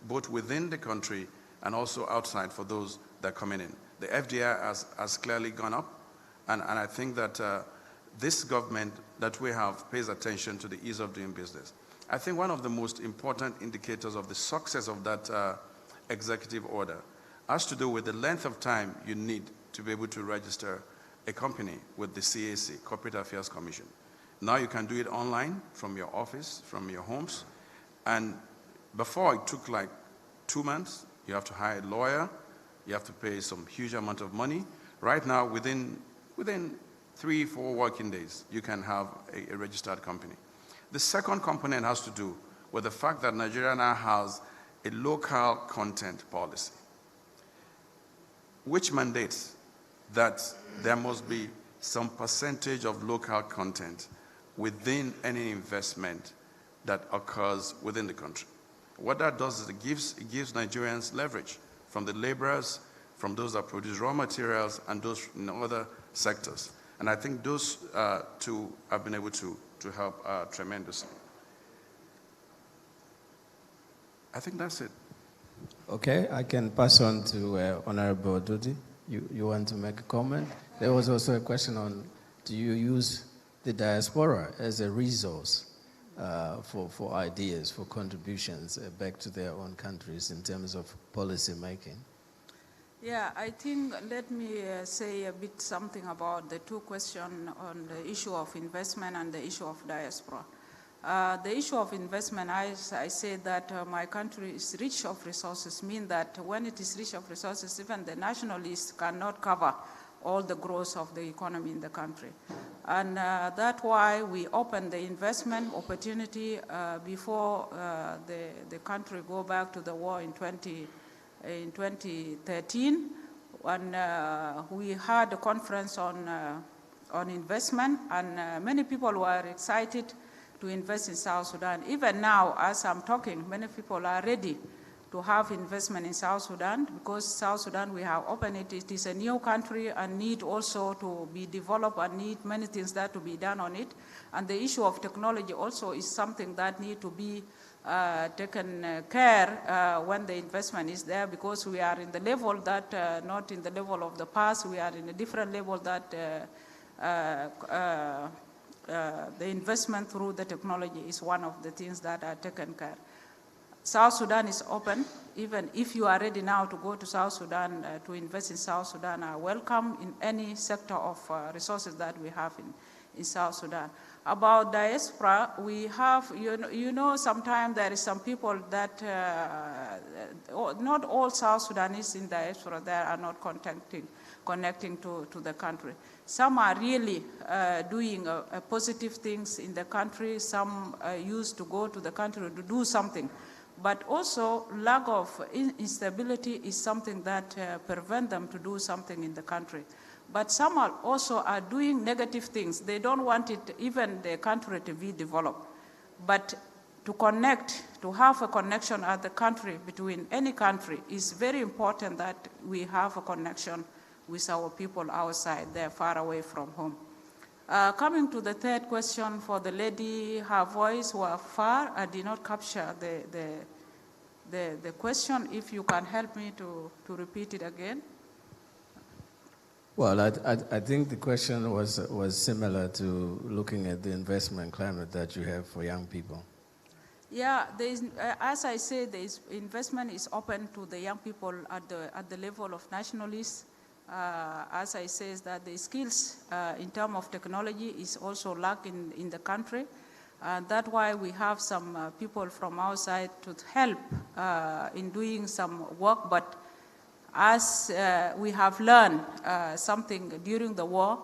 both within the country and also outside for those that are coming in. The FDI has clearly gone up, and I think that this government that we have pays attention to the ease of doing business. I think one of the most important indicators of the success of that executive order has to do with the length of time you need to be able to register a company with the CAC, Corporate Affairs Commission. Now you can do it online from your office, from your homes, and before it took like 2 months. You have to hire a lawyer, you have to pay some huge amount of money. Right now, within 3-4 working days, you can have a registered company. The second component has to do with the fact that Nigeria now has a local content policy, which mandates that there must be some percentage of local content within any investment that occurs within the country. What that does is it gives Nigerians leverage from the laborers, from those that produce raw materials, and those in other sectors. And I think those two have been able to help tremendously. I think that's it. Okay, I can pass on to Honorable Dodi. You want to make a comment? There was also a question on, do you use the diaspora as a resource for ideas, for contributions back to their own countries in terms of policy making? Yeah, I think let me say a bit something about the two questions on the issue of investment and the issue of diaspora. The issue of investment, I say that my country is rich of resources, mean that when it is rich of resources, even the nationalists cannot cover all the growth of the economy in the country. And that's why we open the investment opportunity before the country go back to the war in 2013, when we had a conference on investment, and many people were excited to invest in South Sudan. Even now, as I'm talking, many people are ready to have investment in South Sudan, because South Sudan, we have opened it. It is a new country and need also to be developed and need many things that to be done on it. And the issue of technology also is something that need to be taken care when the investment is there, because we are in the level that, not in the level of the past, we are in a different level that the investment through the technology is one of the things that are taken care. South Sudan is open. Even if you are ready now to go to South Sudan to invest in South Sudan, are welcome in any sector of resources that we have in South Sudan. About diaspora, we have, you know, sometimes there is some people that, not all South Sudanese in diaspora there are not connecting to the country. Some are really doing positive things in the country. Some used to go to the country to do something. But also lack of instability is something that prevent them to do something in the country. But some are also doing negative things. They don't want it, even the country, to be developed. But to connect, to have a connection at the country, between any country, is very important that we have a connection with our people outside, they're far away from home. Coming to the third question for the lady, her voice was far. I did not capture the question. If you can help me to repeat it again. Well, I think the question was similar to looking at the investment climate that you have for young people. Yeah, as I said, investment is open to the young people at the level of nationalists. As I said, that the skills in terms of technology is also lacking in the country. That's why we have some people from outside to help in doing some work. But as we have learned something during the war,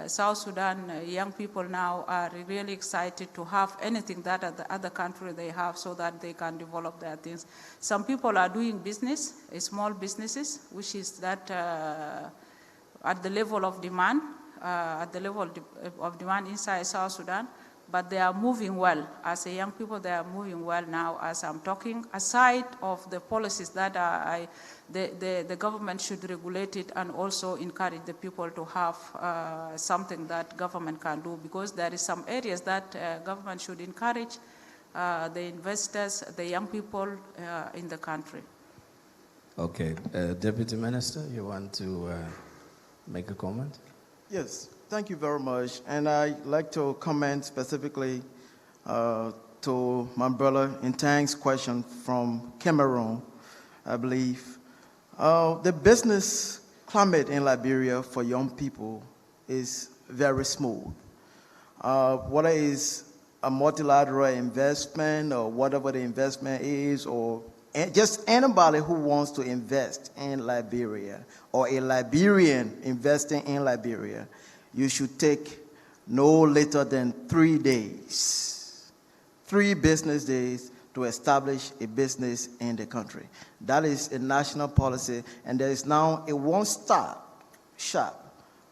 South Sudan young people now are really excited to have anything that the other country they have, so that they can develop their things. Some people are doing business, small businesses, which is that at the level of demand, inside South Sudan, but they are moving well. As a young people, they are moving well now as I'm talking, aside of the policies that the government should regulate it and also encourage the people to have something that government can do, because there is some areas that government should encourage the investors, the young people in the country. Okay. Deputy Minister, you want to make a comment? Yes, thank you very much. And I'd like to comment specifically to my brother Intang's question from Cameroon, I believe. The business climate in Liberia for young people is very smooth. Whether it's a multilateral investment or whatever the investment is, or just anybody who wants to invest in Liberia or a Liberian investing in Liberia, you should take no later than 3 days, 3 business days to establish a business in the country. That is a national policy, and there is now a one-stop shop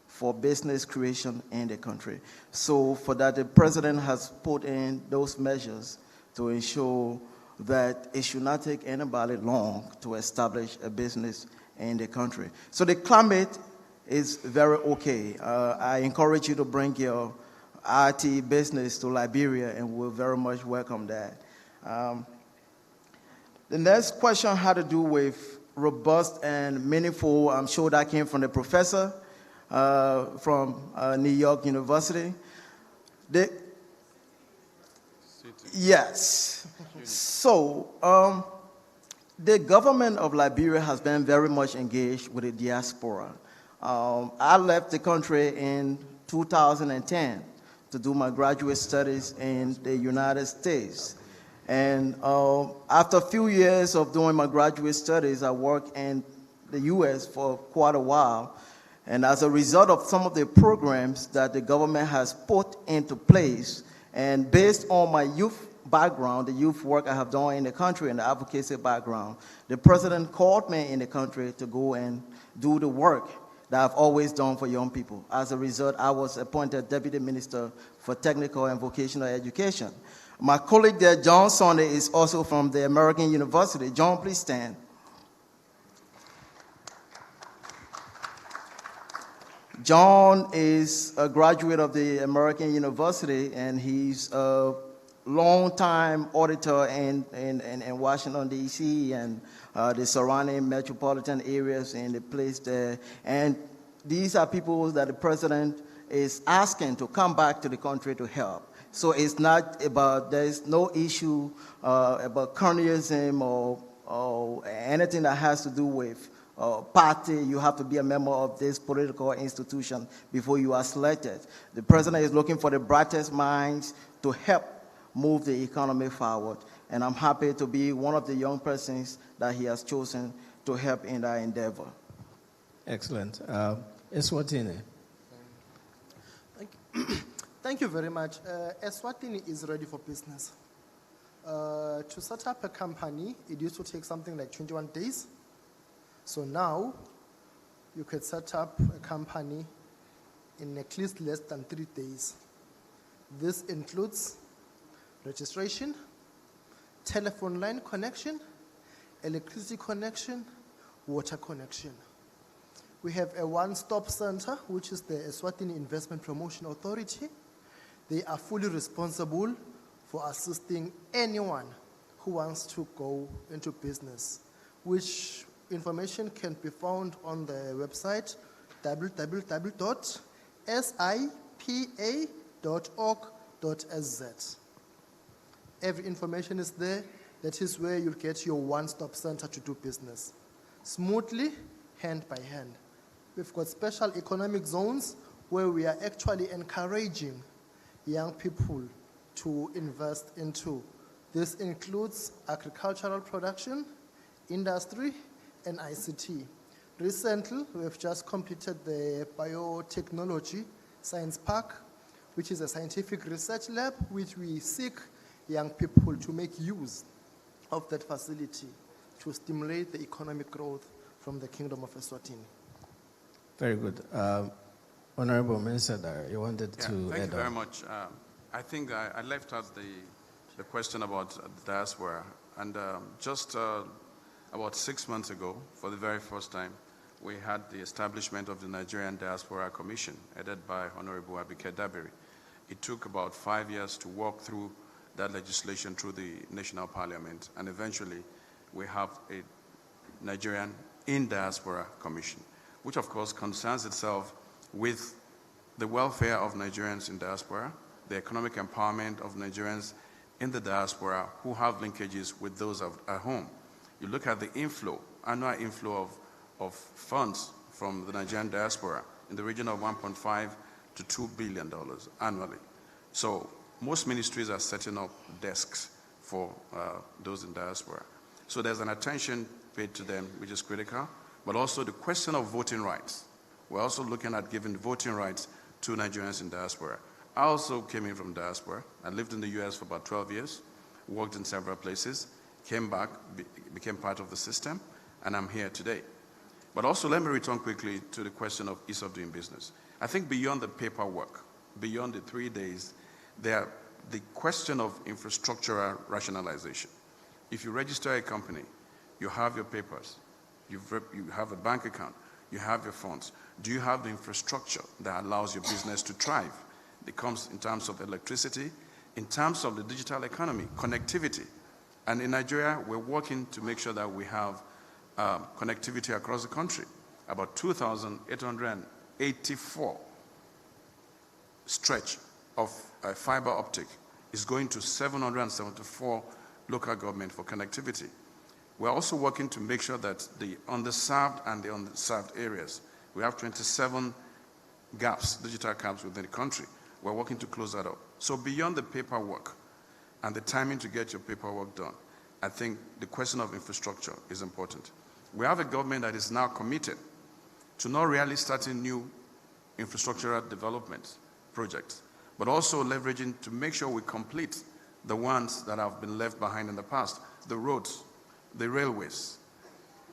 for business creation in the country. So for that, the president has put in those measures to ensure that it should not take anybody long to establish a business in the country. So the climate is very okay. I encourage you to bring your IT business to Liberia, and we'll very much welcome that. The next question had to do with robust and meaningful. I'm sure that came from the professor from New York University. Yes. So the government of Liberia has been very much engaged with the diaspora. I left the country in 2010 to do my graduate studies in the United States. And after a few years of doing my graduate studies, I worked in the U.S. for quite a while. And as a result of some of the programs that the government has put into place, and based on my youth background, the youth work I have done in the country and the advocacy background, the president called me in the country to go and do the work that I've always done for young people. As a result, I was appointed Deputy Minister for Technical and Vocational Education. My colleague there, John Sunday, is also from the American University. John, please stand. John is a graduate of the American University, and he's a long-time auditor in Washington, D.C., and the surrounding metropolitan areas in the place there. And these are people that the president is asking to come back to the country to help. So it's not about, there's no issue about cronyism or anything that has to do with party. You have to be a member of this political institution before you are selected. The president is looking for the brightest minds to help move the economy forward. And I'm happy to be one of the young persons that he has chosen to help in that endeavor. Excellent. Eswatini. Thank you very much. Eswatini is ready for business. To set up a company, it used to take something like 21 days. So now, you could set up a company in at least less than 3 days. This includes registration, telephone line connection, electricity connection, water connection. We have a one-stop center, which is the Eswatini Investment Promotion Authority. They are fully responsible for assisting anyone who wants to go into business, which information can be found on the website www.sipa.org.sz. Every information is there. That is where you'll get your one-stop center to do business smoothly, hand by hand. We've got special economic zones where we are actually encouraging young people to invest into. This includes agricultural production, industry, and ICT. Recently, we've just completed the Biotechnology Science Park, which is a scientific research lab, which we seek young people to make use of that facility to stimulate the economic growth from the Kingdom of Eswatini. Very good. Honorable Minister, you wanted to add on. Thank you very much. I think I left out the question about the diaspora. And just about 6 months ago, for the very first time, we had the establishment of the Nigerian Diaspora Commission, headed by Honorable Abike Dabiri. It took about 5 years to walk through that legislation through the National Parliament, and eventually we have a Nigerian in Diaspora Commission, which of course concerns itself with the welfare of Nigerians in diaspora, the economic empowerment of Nigerians in the diaspora who have linkages with those at home. You look at the inflow, annual inflow of funds from the Nigerian diaspora in the region of $1.5 to $2 billion annually. So most ministries are setting up desks for those in diaspora. So there's an attention paid to them, which is critical, but also the question of voting rights. We're also looking at giving voting rights to Nigerians in diaspora. I also came in from diaspora. I lived in the US for about 12 years, worked in several places, came back, became part of the system, and I'm here today. But also let me return quickly to the question of ease of doing business. I think beyond the paperwork, beyond the 3 days, the question of infrastructural rationalization. If you register a company, you have your papers, you have a bank account, you have your funds. Do you have the infrastructure that allows your business to thrive? It comes in terms of electricity, in terms of the digital economy, connectivity. And in Nigeria, we're working to make sure that we have connectivity across the country. About 2,884 stretch of fiber optic is going to 774 local government for connectivity. We're also working to make sure that the underserved and the underserved areas, we have 27 gaps, digital gaps within the country. We're working to close that up. So beyond the paperwork and the timing to get your paperwork done, I think the question of infrastructure is important. We have a government that is now committed to not really starting new infrastructural development projects, but also leveraging to make sure we complete the ones that have been left behind in the past, the roads, the railways,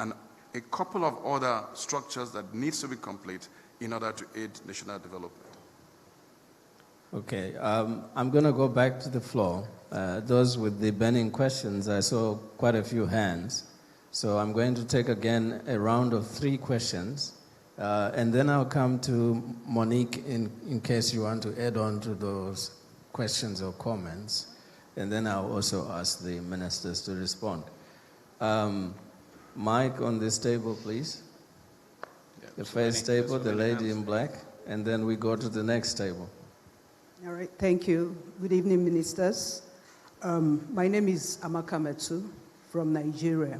and a couple of other structures that needs to be complete in order to aid national development. Okay, I'm going to go back to the floor. Those with the burning questions, I saw quite a few hands. So I'm going to take again a round of 3 questions, and then I'll come to Monique in case you want to add on to those questions or comments. And then I'll also ask the ministers to respond. Mike on this table, please. Yeah, The first table, the lady in black, and then we go to the next table. All right, thank you. Good evening, ministers. My name is Amaka Metsu from Nigeria.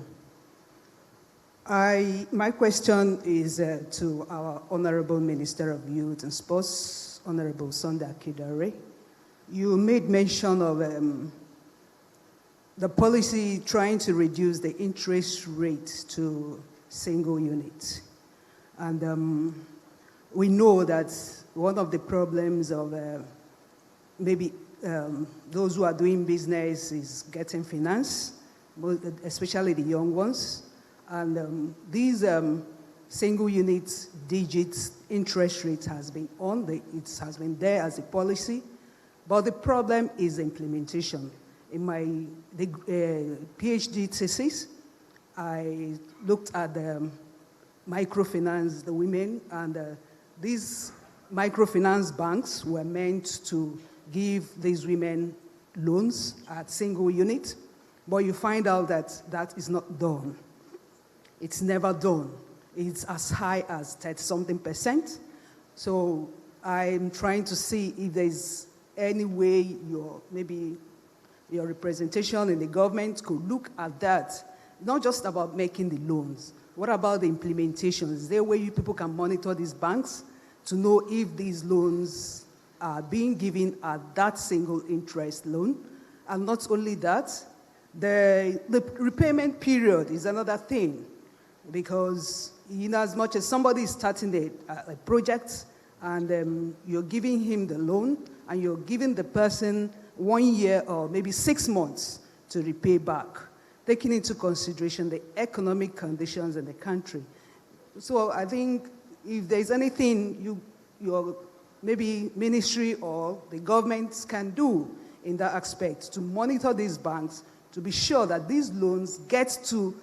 My question is to our Honorable Minister of Youth and Sports, Honorable Sunday Akindare. You made mention of the policy trying to reduce the interest rate to single unit. And we know that one of the problems of maybe those who are doing business is getting finance, especially the young ones. And these single unit digit interest rate has been it has been there as a policy, but the problem is implementation. In my PhD thesis, I looked at the microfinance, the women, and these microfinance banks were meant to give these women loans at single unit, but you find out that that is not done. It's never done. It's as high as 30-something%. So I'm trying to see if there's any way maybe your representation in the government could look at that, not just about making the loans. What about the implementation? Is there a way you people can monitor these banks to know if these loans are being given at that single interest loan? And not only that, the repayment period is another thing, because in as much as somebody is starting a project and you're giving him the loan and you're giving the person 1 year or maybe 6 months to repay back, taking into consideration the economic conditions in the country. So I think if there's anything your maybe ministry or the government can do in that aspect to monitor these banks, to be sure that these loans get to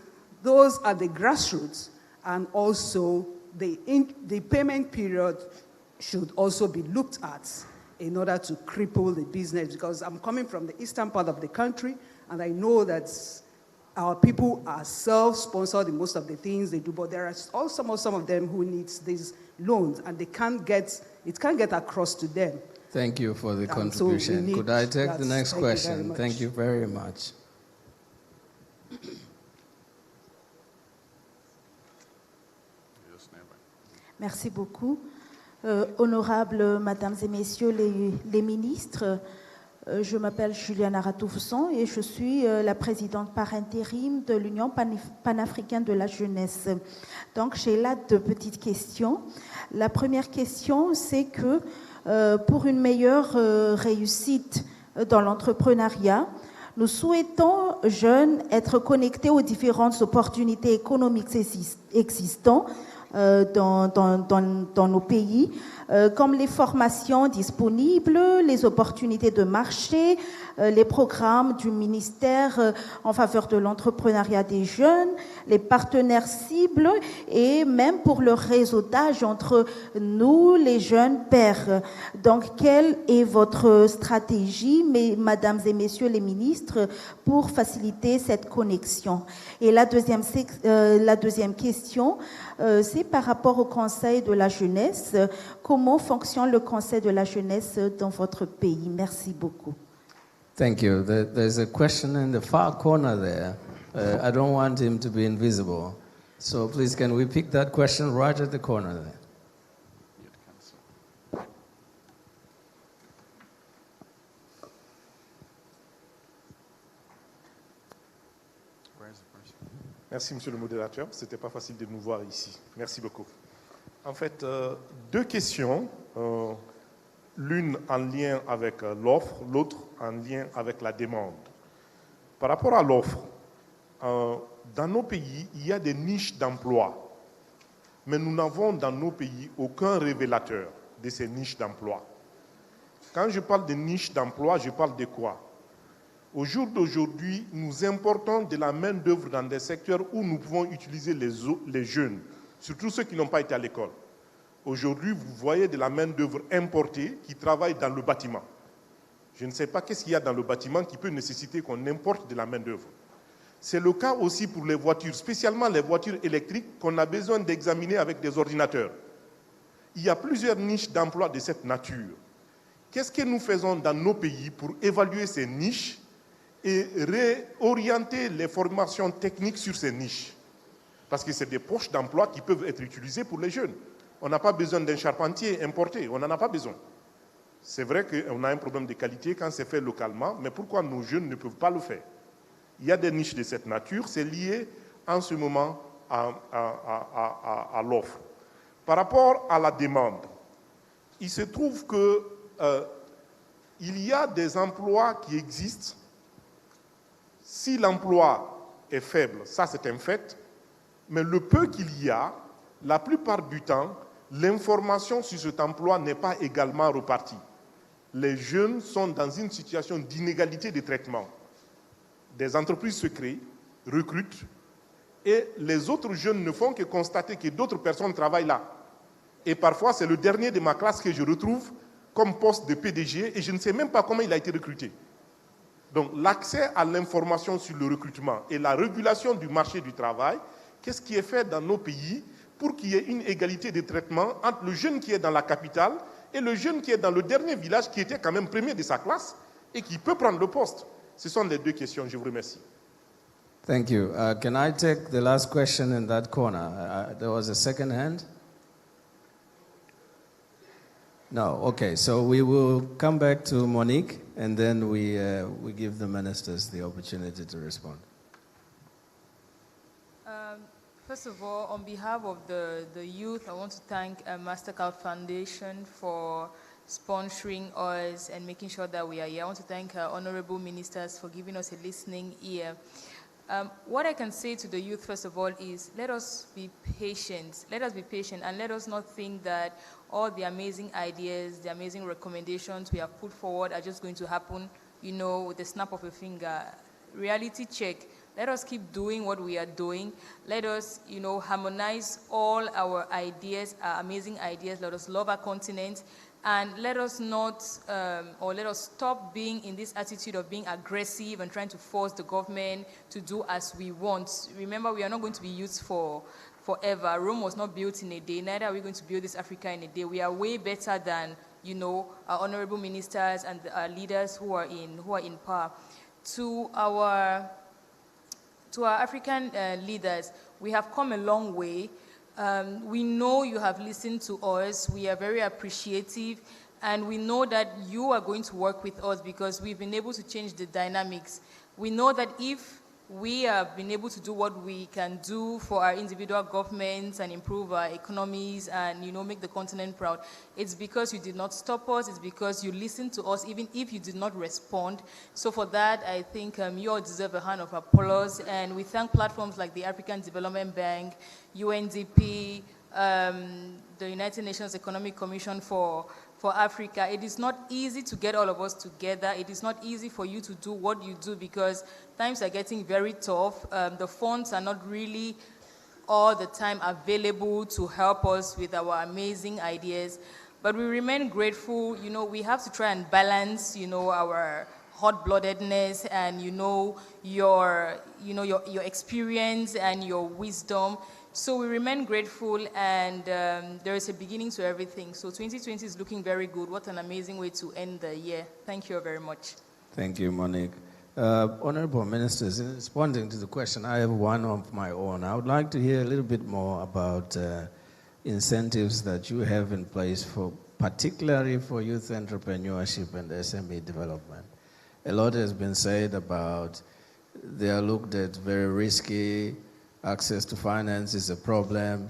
those at the grassroots, and also the payment period should also be looked at in order to cripple the business, because I'm coming from the eastern part of the country, and I know that our people are self-sponsored in most of the things they do, but there are also some of them who need these loans, and it can't get across to them. Thank you for the So contribution. Could I take the next question? Thank you very much. Merci beaucoup. Honorables Mesdames et Messieurs les ministres, je m'appelle Juliana Ratoufson et je suis la présidente par intérim de l'Union panafricaine de la jeunesse. Donc j'ai là 2 petites questions. La première question, c'est que pour une meilleure réussite dans l'entrepreneuriat, nous souhaitons, jeunes, être connectés aux différentes opportunités économiques existantes dans nos pays, comme les formations disponibles, les opportunités de marché, les programmes du ministère en faveur de l'entrepreneuriat des jeunes, les partenaires cibles et même pour le réseautage entre nous, les jeunes pairs. Donc, quelle est votre stratégie, mesdames et messieurs les ministres, pour faciliter cette connexion? Et la deuxième question, c'est par rapport au Conseil de la jeunesse. Comment fonctionne le Conseil de la jeunesse dans votre pays? Merci beaucoup. Thank you. There's a question in the far corner there. I don't want him to be invisible. So please, can we pick that question right at the corner there? Merci, Monsieur le modérateur. Ce n'était pas facile de nous voir ici. Merci beaucoup. En fait, 2 questions, l'une en lien avec l'offre, l'autre en lien avec la demande. Par rapport à l'offre, dans nos pays, il y a des niches d'emploi, mais nous n'avons dans nos pays aucun révélateur de ces niches d'emploi. Quand je parle de niches d'emploi, je parle de quoi? Au jour d'aujourd'hui, nous importons de la main-d'œuvre dans des secteurs où nous pouvons utiliser les jeunes, surtout ceux qui n'ont pas été à l'école. Aujourd'hui, vous voyez de la main-d'œuvre importée qui travaille dans le bâtiment. Je ne sais pas qu'est-ce qu'il y a dans le bâtiment qui peut nécessiter qu'on importe de la main-d'œuvre. C'est le cas aussi pour les voitures, spécialement les voitures électriques qu'on a besoin d'examiner avec des ordinateurs. Il y a plusieurs niches d'emploi de cette nature. Qu'est-ce que nous faisons dans nos pays pour évaluer ces niches et réorienter les formations techniques sur ces niches? Parce que c'est des poches d'emploi qui peuvent être utilisées pour les jeunes. On n'a pas besoin d'un charpentier importé, on n'en a pas besoin. C'est vrai qu'on a un problème de qualité quand c'est fait localement, mais pourquoi nos jeunes ne peuvent pas le faire? Il y a des niches de cette nature, c'est lié en ce moment à l'offre. Par rapport à la demande, il se trouve qu'il y a des emplois qui existent. Si l'emploi est faible, ça c'est un fait, mais le peu qu'il y a, la plupart du temps, l'information sur cet emploi n'est pas également repartie. Les jeunes sont dans une situation d'inégalité de traitement. Des entreprises se créent, recrutent, et les autres jeunes ne font que constater que d'autres personnes travaillent là. Et parfois, c'est le dernier de ma classe que je retrouve comme poste de PDG, et je ne sais même pas comment il a été recruté. Donc, l'accès à l'information sur le recrutement et la régulation du marché du travail, qu'est-ce qui est fait dans nos pays pour qu'il y ait une égalité de traitement entre le jeune qui est dans la capitale et le jeune qui est dans le dernier village qui était quand même premier de sa classe et qui peut prendre le poste? Ce sont les 2 questions. Je vous remercie. Thank you. Can I take the last question in that corner? There was a second hand. No. Okay. So we will come back to Monique, and then we give the ministers the opportunity to respond. First of all, on behalf of the youth, I want to thank MasterCard Foundation for sponsoring us and making sure that we are here. I want to thank our honorable ministers for giving us a listening ear. What I can say to the youth, first of all, is let us be patient. Let us be patient, and let us not think that all the amazing ideas, the amazing recommendations we have put forward are just going to happen, with the snap of a finger. Reality check. Let us keep doing what we are doing. Let us, harmonize all our ideas, our amazing ideas. Let us love our continent. And let us not, or let us stop being in this attitude of being aggressive and trying to force the government to do as we want. Remember, we are not going to be youths forever. Rome was not built in a day, neither are we going to build this Africa in a day. We are way better than, you know, our honorable ministers and our leaders who are in power. To our African leaders, we have come a long way. We know you have listened to us. We are very appreciative, and we know that you are going to work with us because we've been able to change the dynamics. We know that if we have been able to do what we can do for our individual governments and improve our economies and, you know, make the continent proud, it's because you did not stop us. It's because you listened to us, even if you did not respond. So for that, I think you all deserve a hand of applause. And we thank platforms like the African Development Bank, UNDP, the United Nations Economic Commission for Africa. It is not easy to get all of us together. It is not easy for you to do what you do because times are getting very tough. The funds are not really all the time available to help us with our amazing ideas. But we remain grateful. You know, we have to try and balance, you know, our hot-bloodedness and, you know, your experience and your wisdom. So we remain grateful, and there is a beginning to everything. So 2020 is looking very good. What an amazing way to end the year. Thank you very much. Thank you, Monique. Honorable Ministers, in responding to the question, I have one of my own. I would like to hear a little bit more about incentives that you have in place for, particularly for youth entrepreneurship and SME development. A lot has been said about they are looked at very risky. Access to finance is a problem.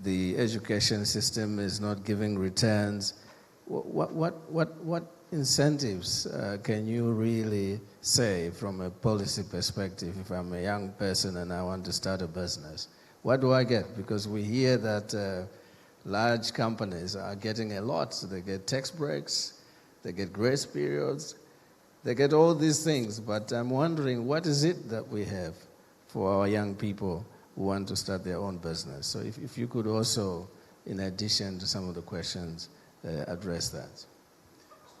The education system is not giving returns. What incentives can you really say from a policy perspective if I'm a young person and I want to start a business? What do I get? Because we hear that large companies are getting a lot. So they get tax breaks, they get grace periods, they get all these things. But I'm wondering, what is it that we have for our young people who want to start their own business? So if you could also, in addition to some of the questions, address that.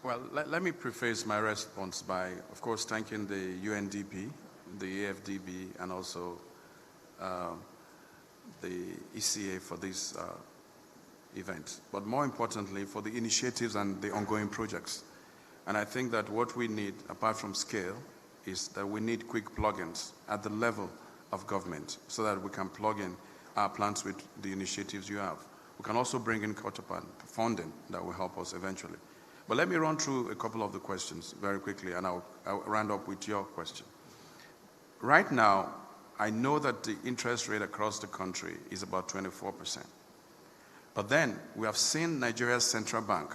Well, let me preface my response by, of course, thanking the UNDP, the AfDB, and also the ECA for this event, but more importantly, for the initiatives and the ongoing projects. And I think that what we need, apart from scale, is that we need quick plugins at the level of government so that we can plug in our plans with the initiatives you have. We can also bring in counterpart funding that will help us eventually. But let me run through a couple of the questions very quickly, and I'll round up with your question. Right now, I know that the interest rate across the country is about 24%. But then we have seen Nigeria's central bank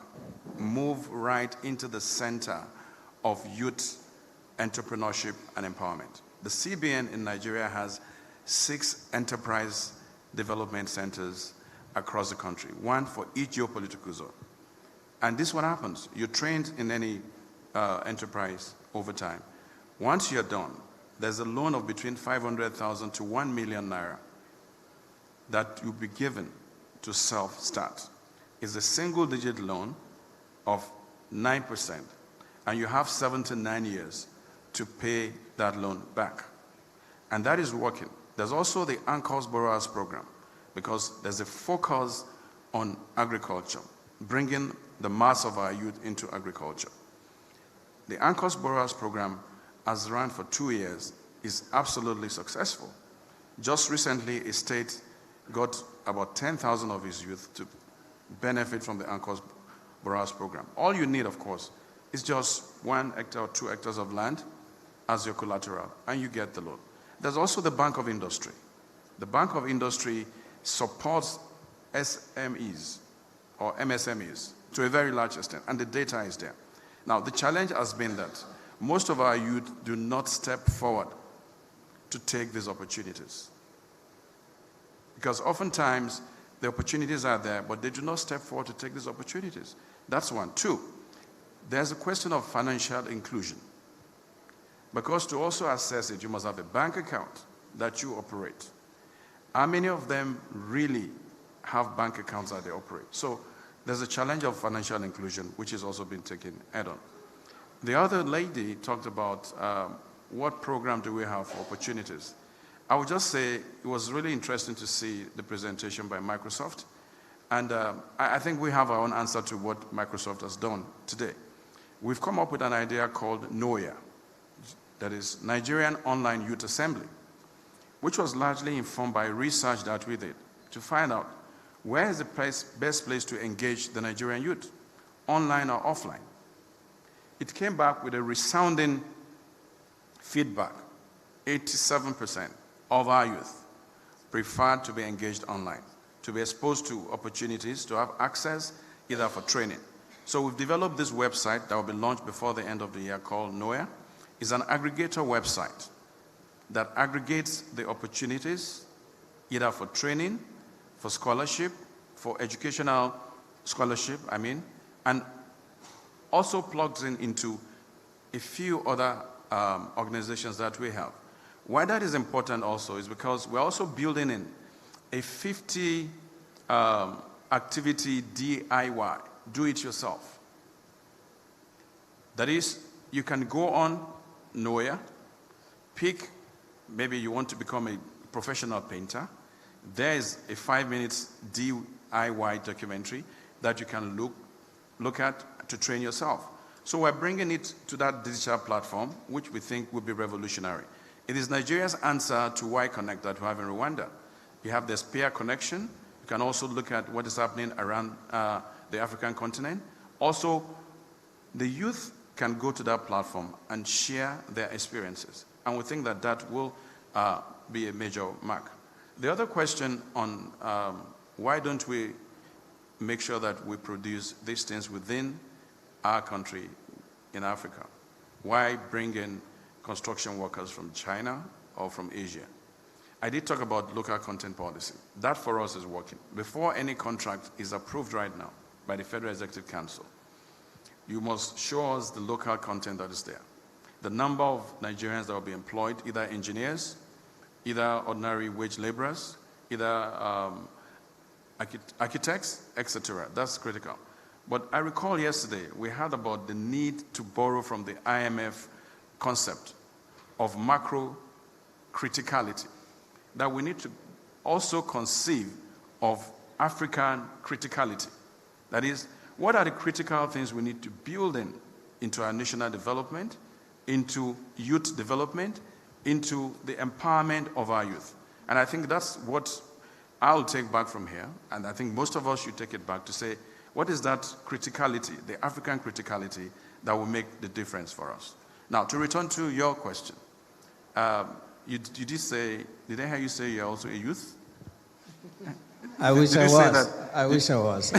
move right into the center of youth entrepreneurship and empowerment. The CBN in Nigeria has 6 enterprise development centers across the country, one for each geopolitical zone. And this is what happens. You're trained in any enterprise over time. Once you're done, there's a loan of between 500,000 to 1 million naira that you'll be given to self-start. It's a single-digit loan of 9%, and you have 7 to 9 years to pay that loan back. And that is working. There's also the Anchors Borrowers Program, because there's a focus on agriculture, bringing the mass of our youth into agriculture. The Anchors Borrowers Program has run for 2 years, is absolutely successful. Just recently, a state got about 10,000 of his youth to benefit from the Anchors Borrowers Program. All you need, of course, is just 1 hectare or 2 hectares of land as your collateral, and you get the loan. There's also the Bank of Industry. The Bank of Industry supports SMEs or MSMEs to a very large extent, and the data is there. Now, the challenge has been that most of our youth do not step forward to take these opportunities. Because oftentimes, the opportunities are there, but they do not step forward to take these opportunities. That's one. 2, there's a question of financial inclusion. Because to also assess it, you must have a bank account that you operate. How many of them really have bank accounts that they operate? So there's a challenge of financial inclusion, which is also being taken head-on. The other lady talked about what program do we have for opportunities. I would just say it was really interesting to see the presentation by Microsoft. And I think we have our own answer to what Microsoft has done today. We've come up with an idea called NOYA, that is Nigerian Online Youth Assembly, which was largely informed by research that we did to find out where is the best place to engage the Nigerian youth, online or offline. It came back with a resounding feedback. 87% of our youth preferred to be engaged online, to be exposed to opportunities, to have access either for training. So we've developed this website that will be launched before the end of the year called NOYA. It's an aggregator website that aggregates the opportunities either for training, for scholarship, for educational scholarship, and also plugs into a few other organizations that we have. Why that is important also is because we're also building in a 50 activity DIY, do it yourself. That is, you can go on NOYA, pick, maybe you want to become a professional painter. There is a 5-minute DIY documentary that you can look at to train yourself. So we're bringing it to that digital platform, which we think will be revolutionary. It is Nigeria's answer to Y Connect that we have in Rwanda. You have this peer connection. You can also look at what is happening around the African continent. Also, the youth can go to that platform and share their experiences. And we think that that will be a major mark. The other question on why don't we make sure that we produce these things within our country in Africa? Why bring in construction workers from China or from Asia? I did talk about local content policy. That for us is working. Before any contract is approved right now by the Federal Executive Council, you must show us the local content that is there. The number of Nigerians that will be employed, either engineers, either ordinary wage laborers, either architects, etc. That's critical. But I recall yesterday we heard about the need to borrow from the IMF concept of macro criticality, that we need to also conceive of African criticality. That is, what are the critical things we need to build into our national development, into youth development, into the empowerment of our youth? And I think that's what I'll take back from here, and I think most of us should take it back to say, what is that criticality, the African criticality, that will make the difference for us? Now, to return to your question, you did say, did I hear you say you're also a youth? I wish I was. I wish I was.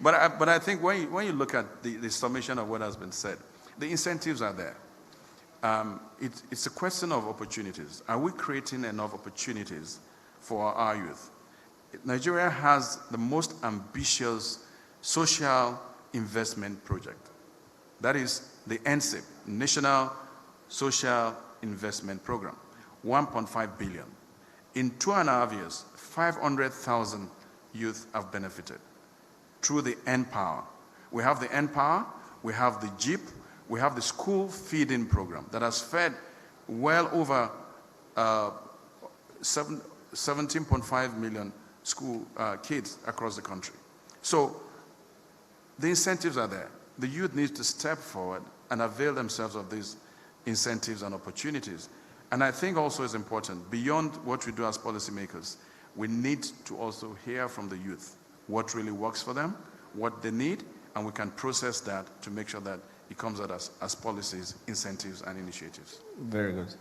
But I think when you look at the summation of what has been said, the incentives are there. It's a question of opportunities. Are we creating enough opportunities for our youth? Nigeria has the most ambitious social investment project. That is the NSIP, National Social Investment Program, 1.5 billion. In 2.5 years, 500,000 youth have benefited through the N-Power. We have the N-Power, we have the JEEP, we have the school feeding program that has fed well over 17.5 million school kids across the country. So the incentives are there. The youth need to step forward and avail themselves of these incentives and opportunities. And I think also it's important, beyond what we do as policymakers, we need to also hear from the youth what really works for them, what they need, and we can process that to make sure that it comes out as policies, incentives, and initiatives. Very good.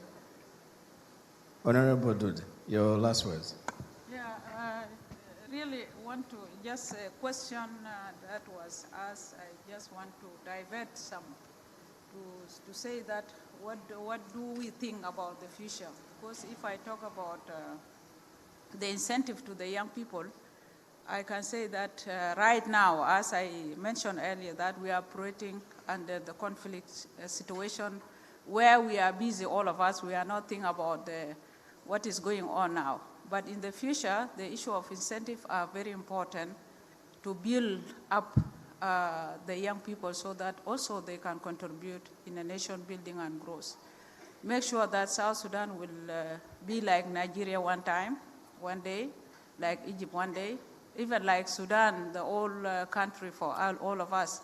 Honorable Dude, your last words. Really want to just a question that was asked. I just want to divert some to say that what do we think about the future? Because if I talk about the incentive to the young people, I can say that right now, as I mentioned earlier, that we are operating under the conflict situation where we are busy, all of us. We are not thinking about what is going on now. But in the future, the issue of incentive are very important build up the young people so that also they can contribute in a nation building and growth. Make sure that South Sudan will be like Nigeria one day, like Egypt one day, even like Sudan, the whole country for all of us.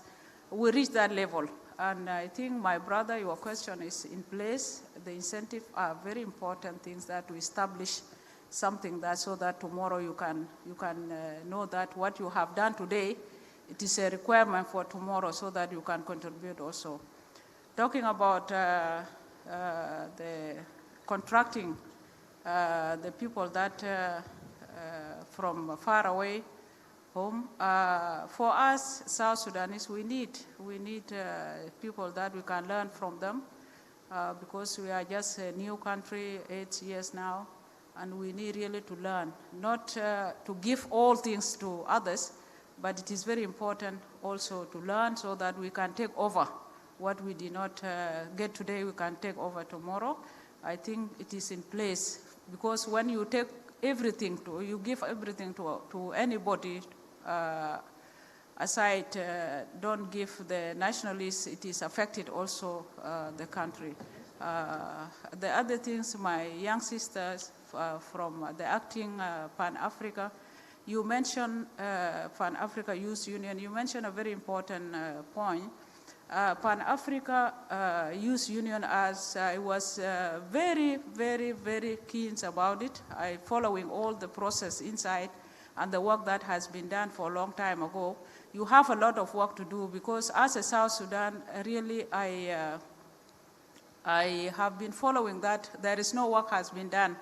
We reach that level. And I think, my brother, your question is in place. The incentives are very important things that to establish something that so that tomorrow you can know that what you have done today, it is a requirement for tomorrow so that you can contribute also. Talking about the contracting, the people that from far away home, for us South Sudanese, we need people that we can learn from them because we are just a new country, 8 years now, and we need really to learn, not to give all things to others, but it is very important also to learn so that we can take over what we did not get today, we can take over tomorrow. I think it is in place because when you take everything you give everything to anybody aside, don't give the nationalists, it is affected also the country. The other things, my young sisters from the acting Pan-Africa, you mentioned Pan-Africa Youth Union, you mentioned a very important point. Pan-Africa Youth Union, as I was very, very, very keen about it, I following all the process inside and the work that has been done for a long time ago. You have a lot of work to do because as a South Sudan, really I have been following that there is no work has been done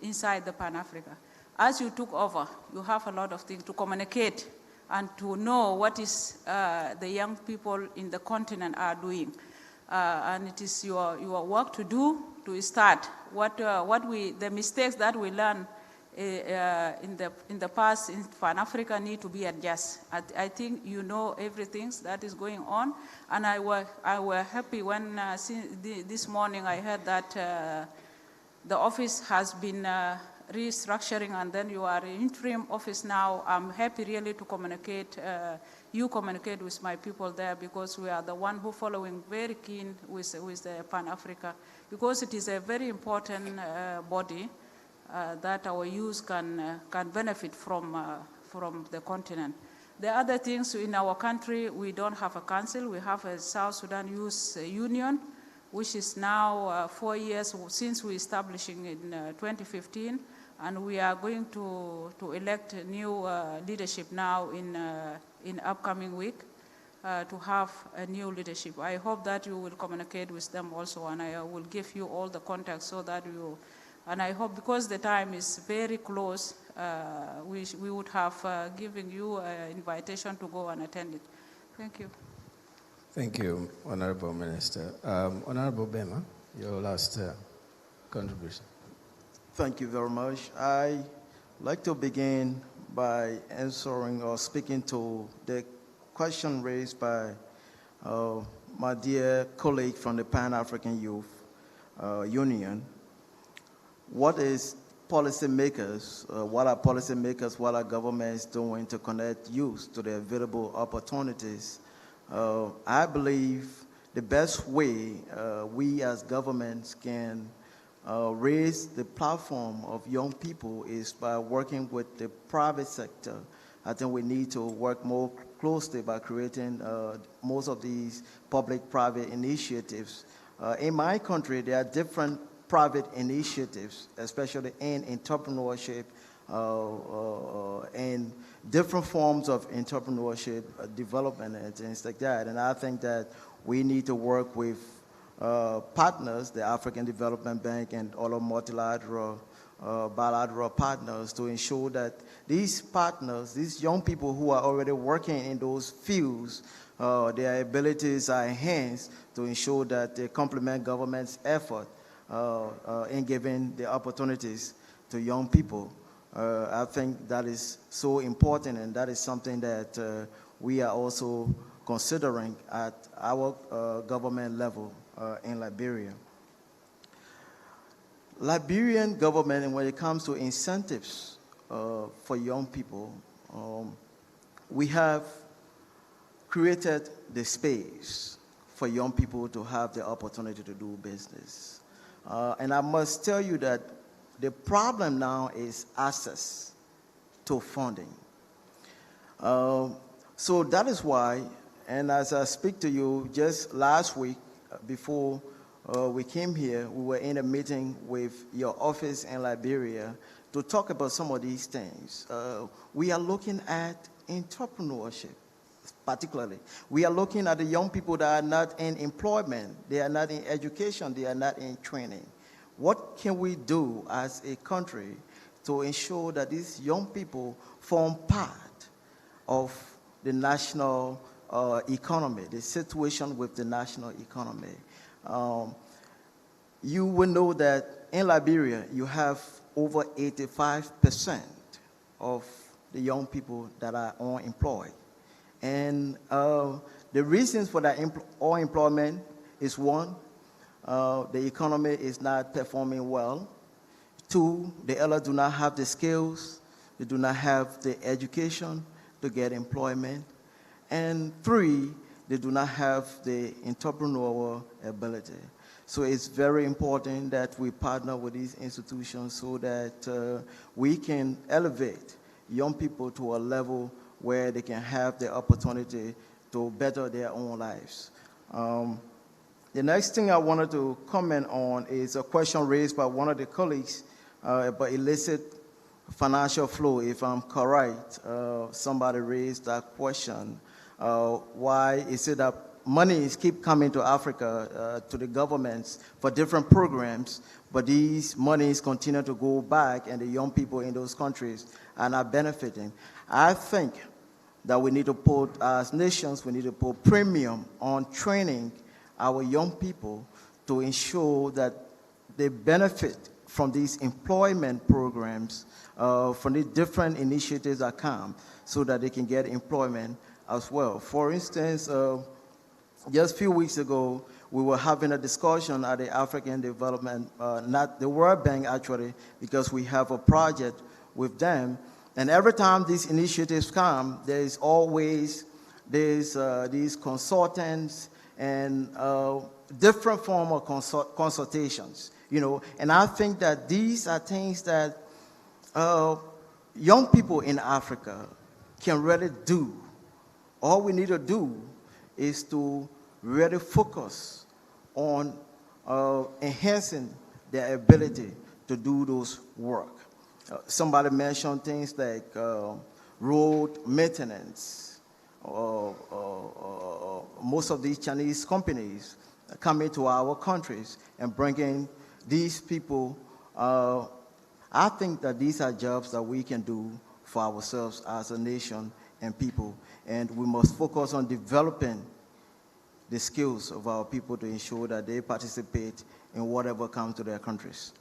inside the Pan-Africa. As you took over, you have a lot of things to communicate and to know what is the young people in the continent are doing. And it is your work to do to start the mistakes that we learned in the past in Pan-Africa need to be adjusted. I think you know everything that is going on, and I were happy when this morning I heard that the office has been restructuring, and then you are in interim office now. I'm happy really to communicate. You communicate with my people there because we are the one who following very keen with the Pan-Africa because it is a very important body that our youth can benefit from the continent. The other things in our country, we don't have a council. We have a South Sudan Youth Union, which is now 4 years since we establishing in 2015. And we are going to elect a new leadership now in upcoming week to have a new leadership. I hope that you will communicate with them also, and I will give you all the contacts so that you, and I hope because the time is very close, we would have given you an invitation to go and attend it. Thank you. Thank you, Honorable Minister. Honorable Bema, your last contribution. Thank you very much. I'd like to begin by answering or speaking to the question raised by my dear colleague from the Pan-African Youth Union. What is policymakers, what are policymakers, what are governments doing to connect youth to the available opportunities? I believe the best way we as governments can raise the platform of young people is by working with the private sector. I think we need to work more closely by creating most of these public-private initiatives. In my country, there are different private initiatives, especially in entrepreneurship and different forms of entrepreneurship development and things like that. And I think that we need to work with partners, the African Development Bank and other multilateral, bilateral partners to ensure that these partners, these young people who are already working in those fields, their abilities are enhanced to ensure that they complement government's effort in giving the opportunities to young people. I think that is so important, and that is something that we are also considering at our government level in Liberia. Liberian government, when it comes to incentives for young people, we have created the space for young people to have the opportunity to do business. And I must tell you that the problem now is access to funding. So that is why, and as I speak to you, just last week, before we came here, we were in a meeting with your office in Liberia to talk about some of these things. We are looking at entrepreneurship, particularly. We are looking at the young people that are not in employment, they are not in education, they are not in training. What can we do as a country to ensure that these young people form part of the national economy, the situation with the national economy? You will know that in Liberia, you have over 85% of the young people that are unemployed. And the reasons for that unemployment is one, the economy is not performing well. Two, the elders do not have the skills, they do not have the education to get employment. And three, they do not have the entrepreneurial ability. So it's very important that we partner with these institutions so that we can elevate young people to a level where they can have the opportunity to better their own lives. The next thing I wanted to comment on is a question raised by one of the colleagues about illicit financial flow. If I'm correct, somebody raised that question. Why is it that monies keep coming to Africa, to the governments for different programs, but these monies continue to go back and the young people in those countries are not benefiting? I think that we need to put, as nations, we need to put premium on training our young people to ensure that they benefit from these employment programs, from the different initiatives that come, so that they can get employment as well. For instance, just a few weeks ago, we were having a discussion at the African Development, not the World Bank actually, because we have a project with them. And every time these initiatives come, there's always these consultants and different form of consultations, you know. And I think that these are things that young people in Africa can really do. All we need to do is to really focus on enhancing their ability to do those work. Somebody mentioned things like road maintenance. Most of these Chinese companies come into our countries and bringing these people. I think that these are jobs that we can do for ourselves as a nation and people. And we must focus on developing the skills of our people to ensure that they participate in whatever comes to their countries.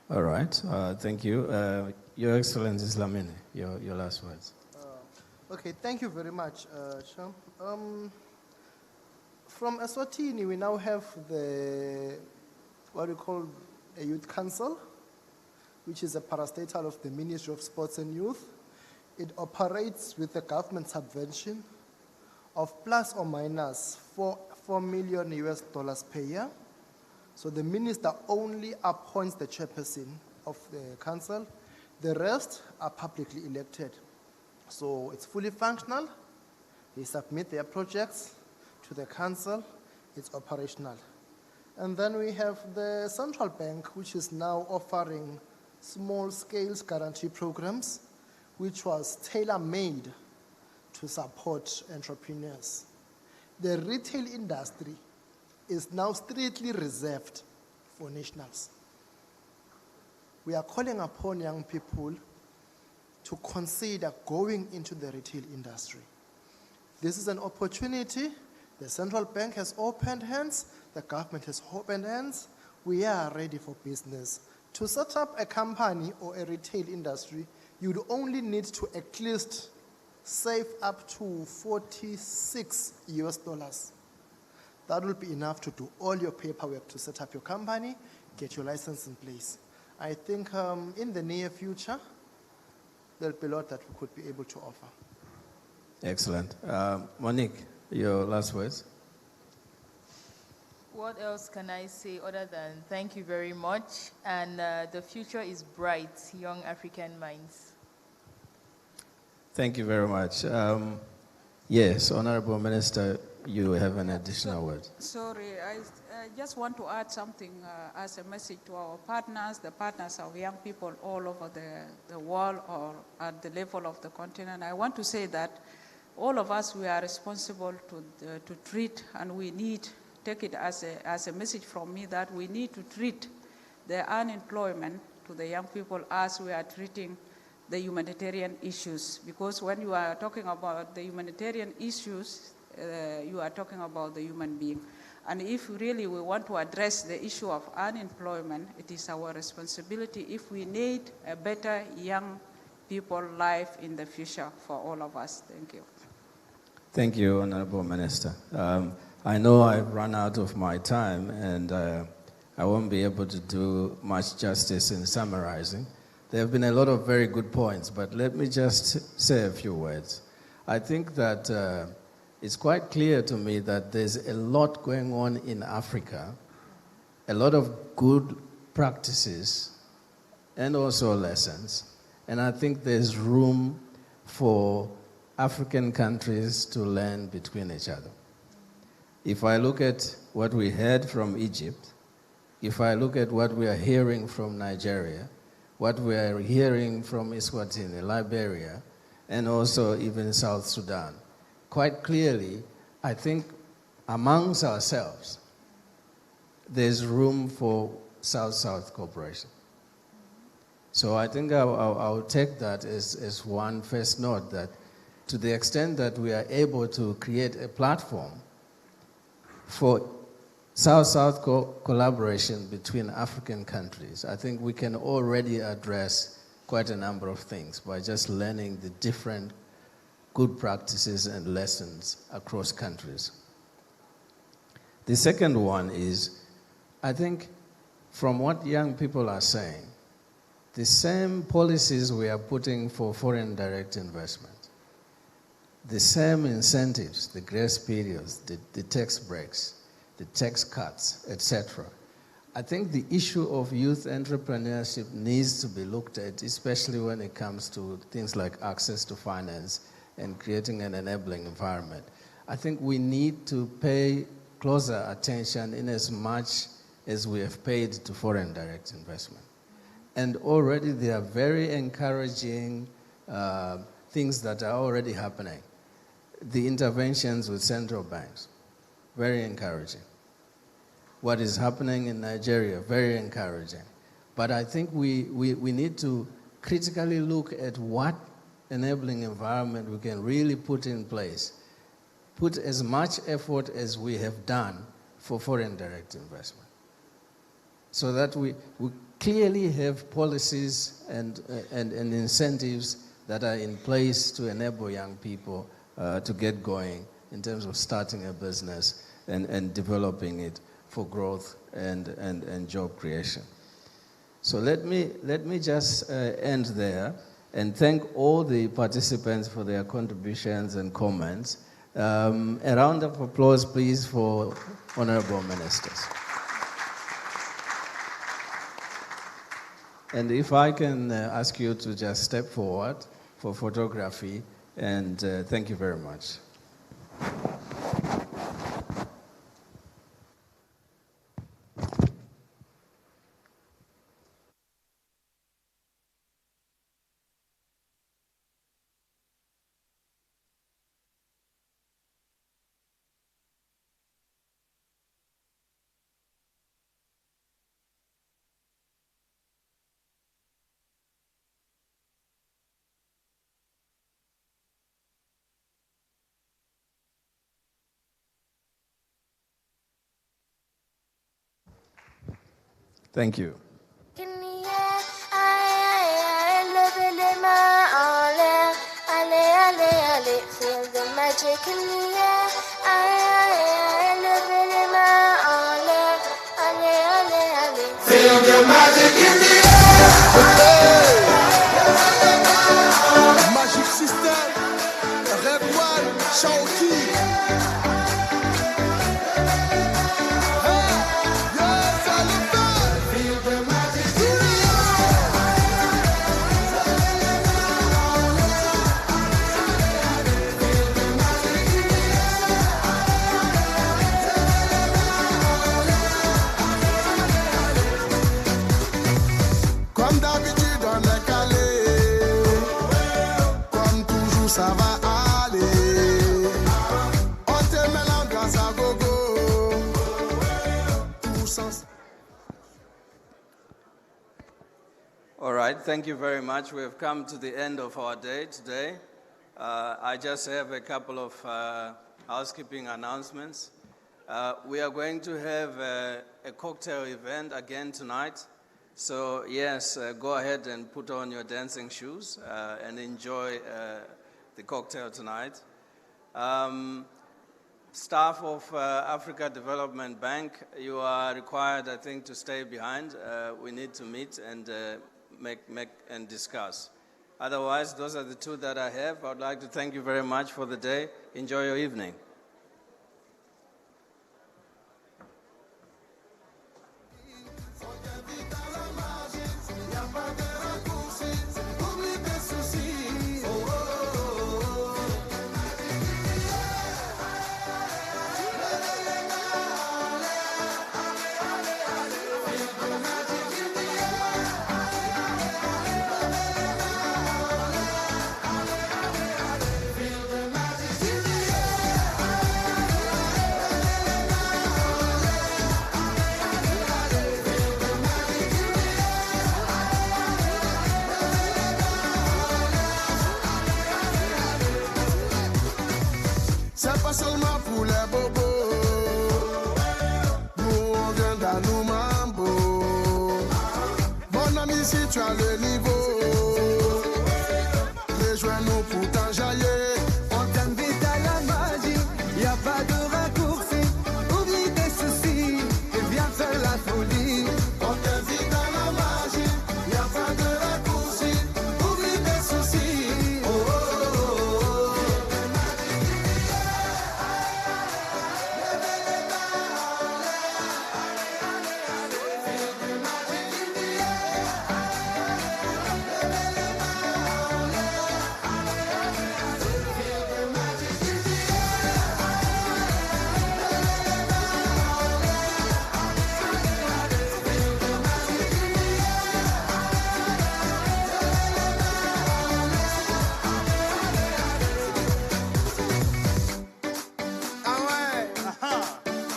All right, thank you. Your Excellency Islamine, your last words. Okay, thank you very much, Chair. From Eswatini, we now have what we call a youth council, which is a parastatal of the Ministry of Sports and Youth. It operates with a government subvention of plus or minus $4 million per year. So the minister only appoints the chairperson of the council. The rest are publicly elected. So it's fully functional. They submit their projects to the council. It's operational. And then we have the central bank, which is now offering small-scale guarantee programs, which was tailor-made to support entrepreneurs. The retail industry is now strictly reserved for nationals. We are calling upon young people to consider going into the retail industry. This is an opportunity. The central bank has opened hands. The government has opened hands. We are ready for business. To set up a company or a retail industry, you'd only need to at least save up to $46. That will be enough to do all your paperwork to set up your company, get your license in place. I think in the near future, there'll be a lot that we could be able to offer. Excellent. Monique, your last words? What else can I say other than thank you very much? And the future is bright, young African minds. Thank you very much. Yes, Honorable Minister, you have an additional word. Sorry, I just want to add something as a message to our partners, the partners of young people all over the world or at the level of the continent. I want to say that all of us, we are responsible to treat, and we need, take it as a message from me, that we need to treat the unemployment to the young people as we are treating the humanitarian issues. Because when you are talking about the humanitarian issues, you are talking about the human being. And if really we want to address the issue of unemployment, it is our responsibility if we need a better young people life in the future for all of us. Thank you. Thank you, Honorable Minister. I know I've run out of my time, and I won't be able to do much justice in summarizing. There have been a lot of very good points, but let me just say a few words. I think that it's quite clear to me that there's a lot going on in Africa, a lot of good practices and also lessons, and I think there's room for African countries to learn between each other. If I look at what we heard from Egypt, if I look at what we are hearing from Nigeria, what we are hearing from Eswatini, Liberia, and also even South Sudan, quite clearly, I think amongst ourselves, there's room for South-South cooperation. So I think I'll take that as one first note, that to the extent that we are able to create a platform for South-South collaboration between African countries, I think we can already address quite a number of things by just learning the different good practices and lessons across countries. The second one is, I think from what young people are saying, the same policies we are putting for foreign direct investment, the same incentives, the grace periods, the tax breaks, the tax cuts, etc. I think the issue of youth entrepreneurship needs to be looked at, especially when it comes to things like access to finance and creating an enabling environment. I think we need to pay closer attention in as much as we have paid to foreign direct investment. And already there are very encouraging things that are already happening. The interventions with central banks, very encouraging. What is happening in Nigeria, very encouraging. But I think we need to critically look at what enabling environment we can really put in place. Put as much effort as we have done for foreign direct investment, so that we clearly have policies and incentives that are in place to enable young people to get going in terms of starting a business and developing it for growth and job creation. So let me just end there and thank all the participants for their contributions and comments. A round of applause, please, for honorable ministers. And if I can ask you to just step forward for photography, and thank you very much. Thank you. Feel the magic in the air. Feel the magic in the air. Magic system, rêve-moi. thank you very much. We have come to the end of our day today. I just have a couple of housekeeping announcements. We are going to have a cocktail event again tonight. So yes, go ahead and put on your dancing shoes and enjoy the cocktail tonight. Staff of Africa Development Bank, you are required, I think, to stay behind. We need to meet and make and discuss. Otherwise, those are the two that I have. I would like to thank you very much for the day. Enjoy your evening. C'est pas seulement pour les bobos, nous on vient d'Anou Mambo. Mon ami, si tu as le niveau, rejoins-nous pour t'enjailler. On t'invite à la magie, y a pas de raccourci. Oublie tes soucis et viens faire la folie. On t'invite à la magie, y a pas de raccourci. Oublie tes soucis. Oh, oh, oh, oh.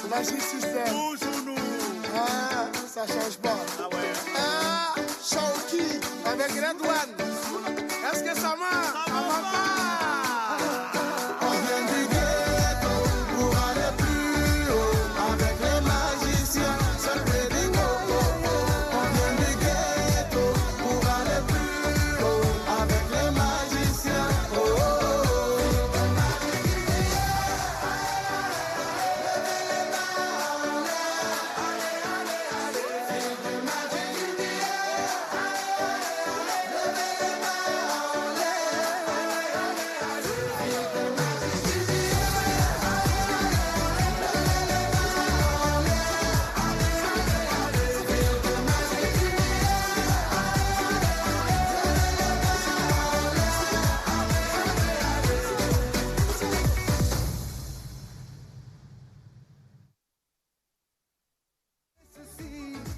Magic système. Toujours nous. Ah, ça change pas. Ah ouais. Ah, Shawky avec Red One. Est-ce que ça marche? Ça va pas. On vient du ghetto pour aller plus haut. Avec les magiciens, seul Bédingo. On vient du ghetto pour aller plus haut. Avec les magiciens. Oh, oh, oh.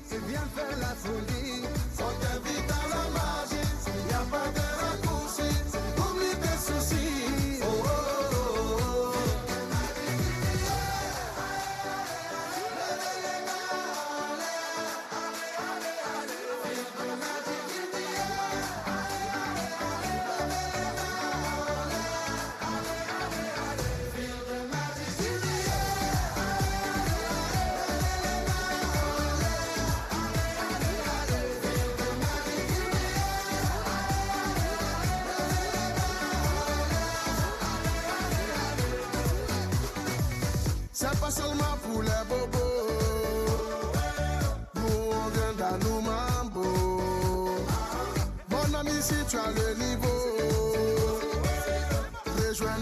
C'est bien faire la folie. On t'invite à la magie, y a pas de raccourci. Oublie tes soucis. Oh, oh, oh, oh. C'est pas seulement pour les bobos, nous on vient d'Anou Mambo. Mon ami, si tu as le niveau, rejoins